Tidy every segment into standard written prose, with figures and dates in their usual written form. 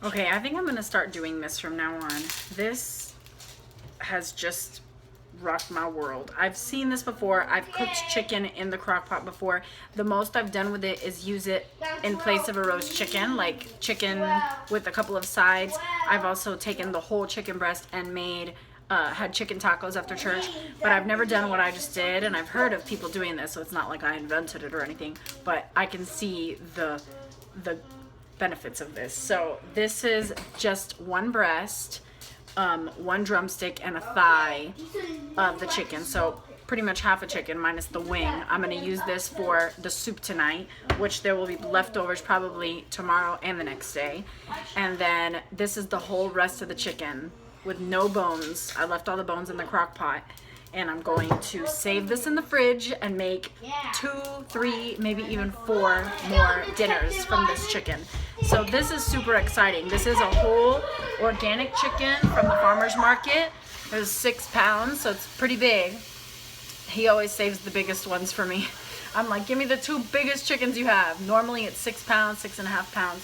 Okay, I think I'm gonna start doing this from now on. This has just rocked my world. I've seen this before. I've cooked chicken in the crock pot before. The most I've done with it is use it in place of a roast chicken, like chicken with a couple of sides. I've also taken the whole chicken breast and made had chicken tacos after church, but I've never done what I just did, and I've heard of people doing this, so it's not like I invented it or anything, but I can see the benefits of this. So this is just one breast, one drumstick, and a thigh of the chicken. So pretty much half a chicken minus the wing. I'm going to use this for the soup tonight, which there will be leftovers probably tomorrow and the next day. And then this is the whole rest of the chicken with no bones. I left all the bones in the crock pot. And I'm going to save this in the fridge and make 2, 3, maybe even 4 more dinners from this chicken. So this is super exciting. This is a whole organic chicken from the farmer's market. It was 6 pounds, so it's pretty big. He always saves the biggest ones for me. I'm like, give me the 2 biggest chickens you have. Normally it's 6 pounds, 6.5 pounds.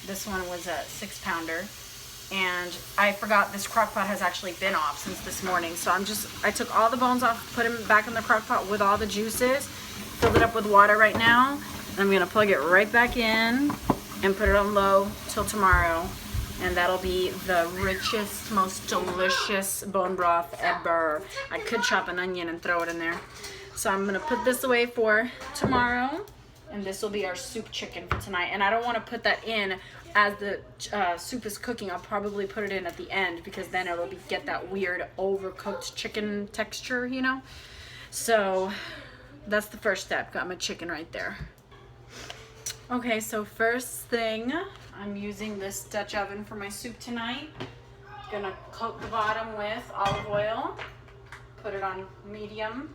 This one was a 6-pounder. And I forgot this crock pot has actually been off since this morning. So I took all the bones off, put them back in the crock pot with all the juices, filled it up with water right now. And I'm gonna plug it right back in and put it on low till tomorrow. And that'll be the richest, most delicious bone broth ever. I could chop an onion and throw it in there. So I'm gonna put this away for tomorrow. And this will be our soup chicken for tonight. And I don't wanna put that in as the soup is cooking. I'll probably put it in at the end because then it'll get that weird overcooked chicken texture, you know? So that's the first step. Got my chicken right there. Okay, so first thing, I'm using this Dutch oven for my soup tonight. Gonna coat the bottom with olive oil. Put it on medium.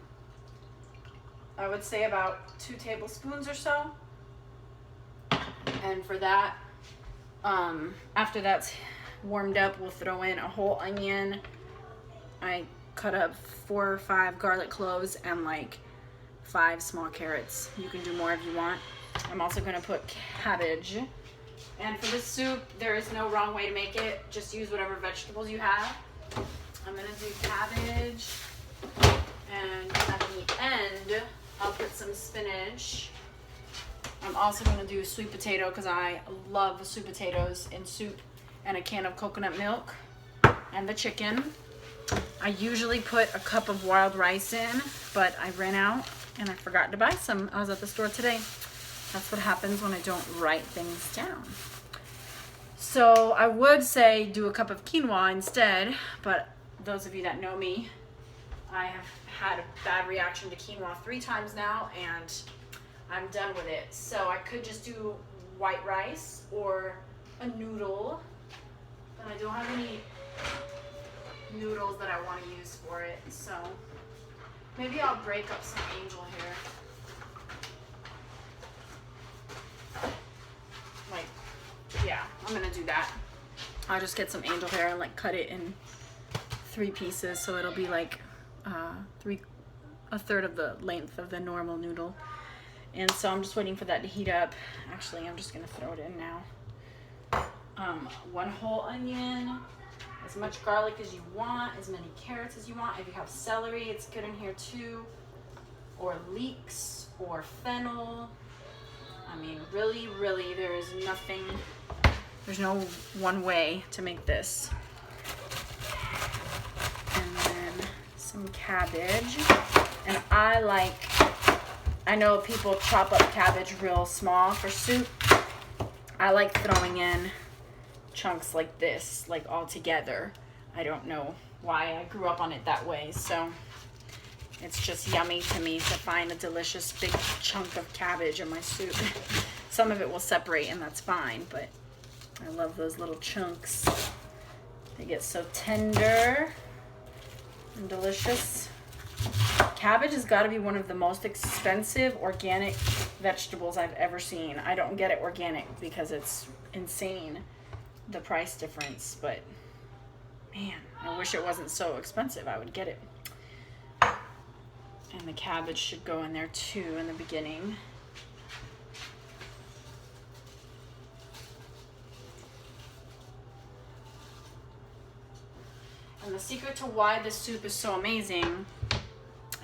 I would say about 2 tablespoons or so. And for that, after that's warmed up, we'll throw in a whole onion. I cut up 4 or 5 garlic cloves and like 5 small carrots. You can do more if you want. I'm also going to put cabbage. And for this soup, there is no wrong way to make it. Just use whatever vegetables you have. I'm going to do cabbage. And at the end, I'll put some spinach. I'm also going to do sweet potato because I love sweet potatoes in soup, and a can of coconut milk and the chicken. I usually put a cup of wild rice in, but I ran out and I forgot to buy some. I was at the store today. That's what happens when I don't write things down. So I would say do a cup of quinoa instead, but those of you that know me, I have had a bad reaction to quinoa 3 times now, and I'm done with it. So I could just do white rice or a noodle, but I don't have any noodles that I want to use for it. So maybe I'll break up some angel hair. Like, yeah, I'm gonna do that. I'll just get some angel hair and like cut it in 3 pieces, so it'll be like a third of the length of the normal noodle. And so I'm just waiting for that to heat up. Actually, I'm just gonna throw it in now. 1 whole onion, as much garlic as you want, as many carrots as you want. If you have celery, it's good in here too, or leeks, or fennel. I mean, really, there is nothing, there's no one way to make this. And then some cabbage. And I know people chop up cabbage real small for soup. I like throwing in chunks like this, like all together. I don't know why I grew up on it that way, so it's just yummy to me to find a delicious big chunk of cabbage in my soup. Some of it will separate and that's fine, but I love those little chunks. They get so tender and delicious. Cabbage has got to be one of the most expensive organic vegetables I've ever seen. I don't get it organic because it's insane, the price difference, but man, I wish it wasn't so expensive. I would get it. And the cabbage should go in there too in the beginning. And the secret to why this soup is so amazing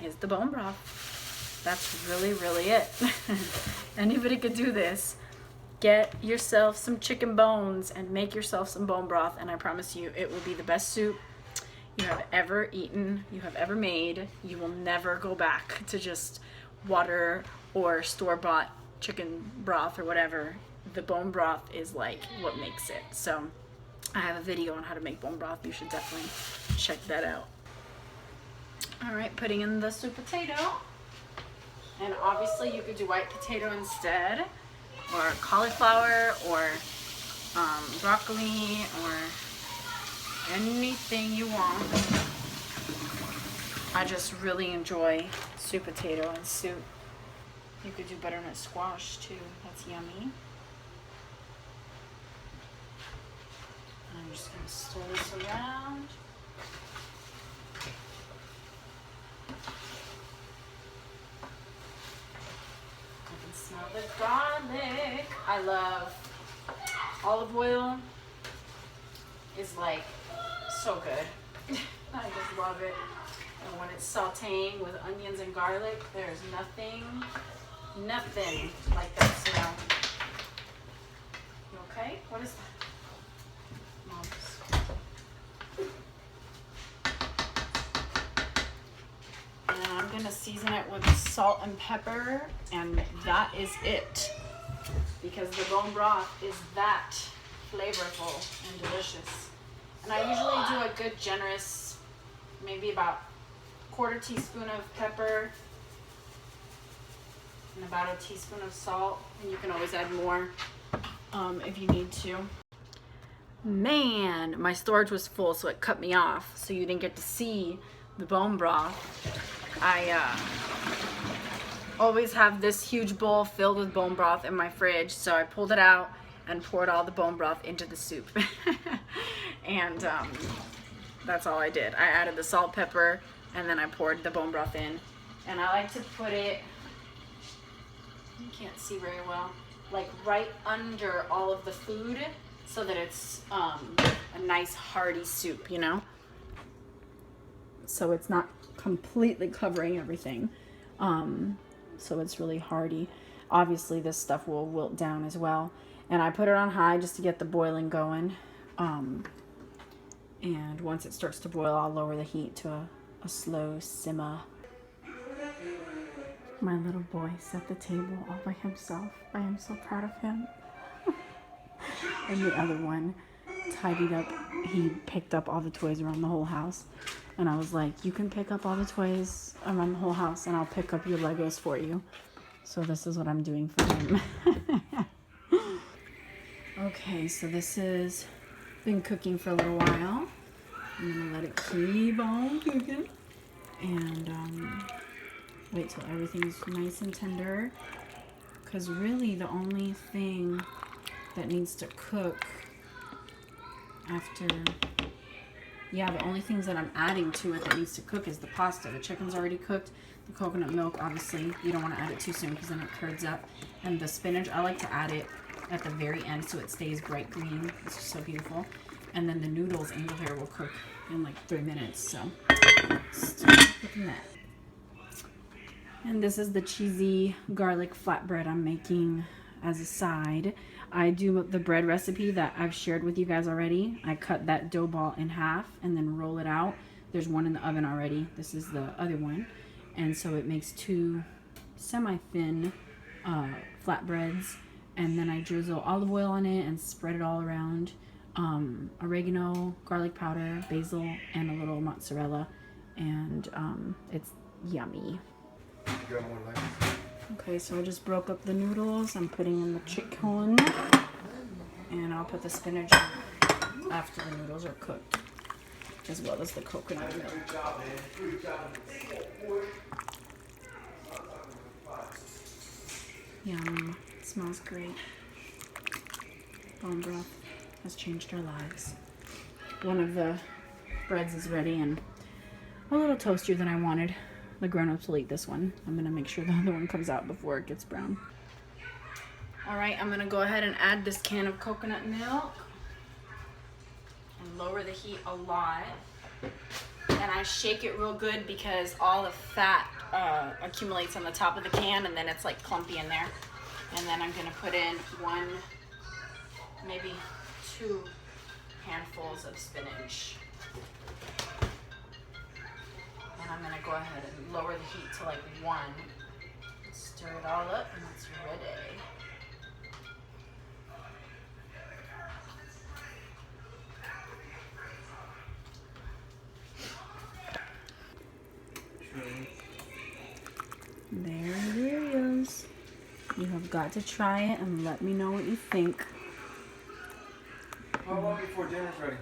is the bone broth. That's really, really it. Anybody could do this. Get yourself some chicken bones and make yourself some bone broth, and I promise you it will be the best soup you have ever eaten, you have ever made. You will never go back to just water or store-bought chicken broth or whatever. The bone broth is like what makes it. So I have a video on how to make bone broth. You should definitely check that out. All right, putting in the sweet potato. And obviously you could do white potato instead, or cauliflower, or broccoli, or anything you want. I just really enjoy sweet potato and soup. You could do butternut squash too. That's yummy. I'm just gonna stir this around. I can smell the garlic. I love olive oil. Is like so good. I just love it. And when it's sauteing with onions and garlic, there's nothing like that smell. You okay? What is that? Mom's. And I'm gonna season it with salt and pepper, and that is it. Because the bone broth is that flavorful and delicious. And I usually do a good generous, maybe about 1/4 teaspoon of pepper and about a teaspoon of salt, and you can always add more if you need to. Man, my storage was full, so it cut me off, so you didn't get to see the bone broth. I always have this huge bowl filled with bone broth in my fridge, so I pulled it out and poured all the bone broth into the soup. And that's all I did. I added the salt, pepper, and then I poured the bone broth in. And I like to put it, you can't see very well, like right under all of the food so that it's a nice hearty soup, you know? So it's not completely covering everything. So it's really hearty. Obviously this stuff will wilt down as well. And I put it on high just to get the boiling going. And once it starts to boil, I'll lower the heat to a slow simmer. My little boy set the table all by himself. I am so proud of him. And the other one tidied up. He picked up all the toys around the whole house. And I was like, you can pick up all the toys around the whole house and I'll pick up your Legos for you. So this is what I'm doing for him. Okay, so this has been cooking for a little while. I'm gonna let it keep on cooking and wait till everything's nice and tender, because really the only thing that needs to cook after, the only things that I'm adding to it that needs to cook is the pasta. The chicken's already cooked. The coconut milk, obviously, you don't want to add it too soon because then it curds up. And the spinach, I like to add it at the very end so it stays bright green. It's just so beautiful. And then the noodles, angel hair, will cook in like 3 minutes. So start cooking that. And this is the cheesy garlic flatbread I'm making as a side. I do the bread recipe that I've shared with you guys already. I cut that dough ball in half and then roll it out. There's one in the oven already. This is the other one. And so it makes 2 semi-thin flatbreads. And then I drizzle olive oil on it and spread it all around. Oregano, garlic powder, basil, and a little mozzarella. And it's yummy. Okay, so I just broke up the noodles. I'm putting in the chicken. And I'll put the spinach in after the noodles are cooked, as well as the coconut milk. Yum. It smells great. Bone broth has changed our lives. One of the breads is ready and a little toastier than I wanted. The grown-ups will eat this one. I'm going to make sure the other one comes out before it gets brown. Alright, I'm going to go ahead and add this can of coconut milk and lower the heat a lot. And I shake it real good because all the fat accumulates on the top of the can, and then it's like clumpy in there. And then I'm gonna put in 1, maybe 2 handfuls of spinach. And I'm gonna go ahead and lower the heat to like 1. Stir it all up and it's ready. There it is. You have got to try it and let me know what you think. How long before dinner's ready?